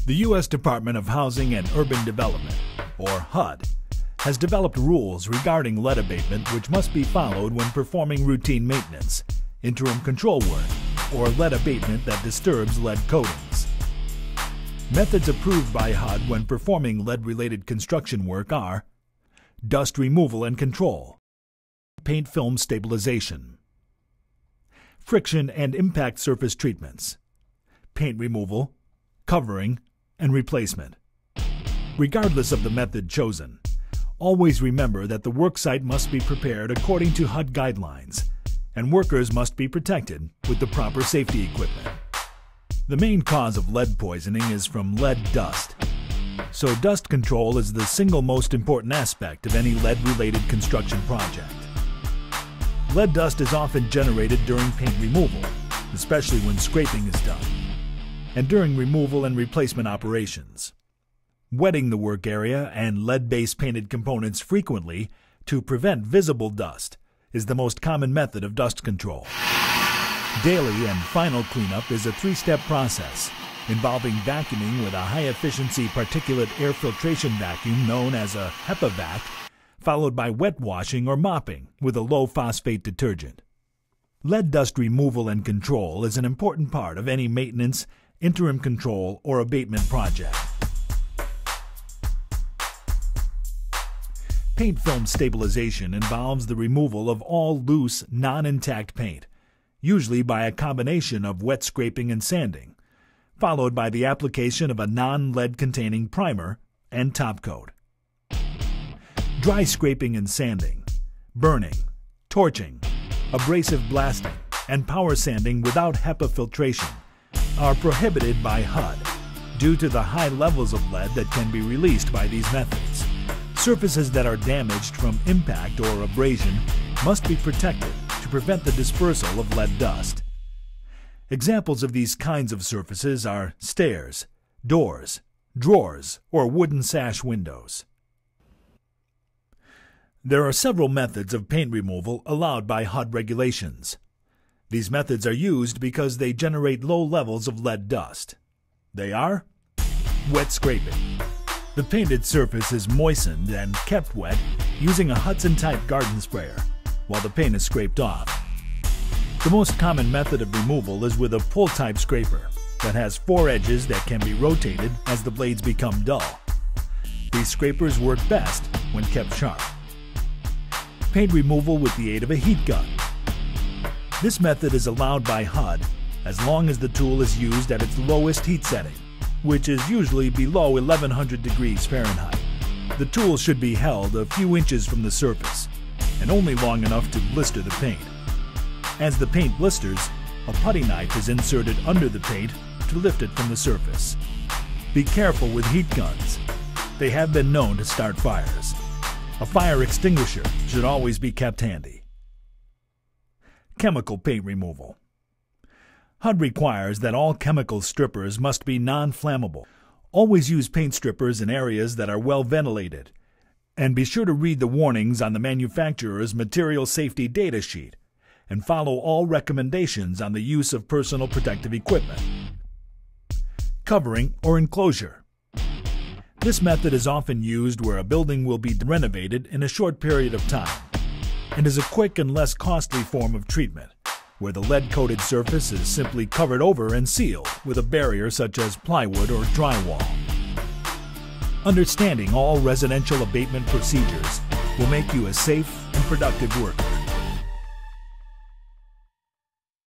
The U.S. Department of Housing and Urban Development, or HUD, has developed rules regarding lead abatement which must be followed when performing routine maintenance, interim control work, or lead abatement that disturbs lead coatings. Methods approved by HUD when performing lead-related construction work are dust removal and control, paint film stabilization, friction and impact surface treatments, paint removal, covering, and replacement. Regardless of the method chosen, always remember that the worksite must be prepared according to HUD guidelines, and workers must be protected with the proper safety equipment. The main cause of lead poisoning is from lead dust, so dust control is the single most important aspect of any lead-related construction project. Lead dust is often generated during paint removal, especially when scraping is done, and during removal and replacement operations. Wetting the work area and lead-based painted components frequently to prevent visible dust is the most common method of dust control. Daily and final cleanup is a three-step process involving vacuuming with a high-efficiency particulate air filtration vacuum known as a HEPA vac, followed by wet washing or mopping with a low-phosphate detergent. Lead dust removal and control is an important part of any maintenance, interim control, or abatement project. Paint film stabilization involves the removal of all loose, non-intact paint, usually by a combination of wet scraping and sanding, followed by the application of a non-lead containing primer and top coat. Dry scraping and sanding, burning, torching, abrasive blasting, and power sanding without HEPA filtration are prohibited by HUD due to the high levels of lead that can be released by these methods. Surfaces that are damaged from impact or abrasion must be protected to prevent the dispersal of lead dust. Examples of these kinds of surfaces are stairs, doors, drawers, or wooden sash windows. There are several methods of paint removal allowed by HUD regulations. These methods are used because they generate low levels of lead dust. They are wet scraping. The painted surface is moistened and kept wet using a Hudson-type garden sprayer while the paint is scraped off. The most common method of removal is with a pull-type scraper that has 4 edges that can be rotated as the blades become dull. These scrapers work best when kept sharp. Paint removal with the aid of a heat gun. This method is allowed by HUD as long as the tool is used at its lowest heat setting, which is usually below 1100 degrees Fahrenheit. The tool should be held a few inches from the surface and only long enough to blister the paint. As the paint blisters, a putty knife is inserted under the paint to lift it from the surface. Be careful with heat guns. They have been known to start fires. A fire extinguisher should always be kept handy. Chemical paint removal. HUD requires that all chemical strippers must be non-flammable. Always use paint strippers in areas that are well ventilated. And be sure to read the warnings on the manufacturer's material safety data sheet and follow all recommendations on the use of personal protective equipment. Covering or enclosure. This method is often used where a building will be renovated in a short period of time and is a quick and less costly form of treatment, where the lead-coated surface is simply covered over and sealed with a barrier such as plywood or drywall. Understanding all residential abatement procedures will make you a safe and productive worker.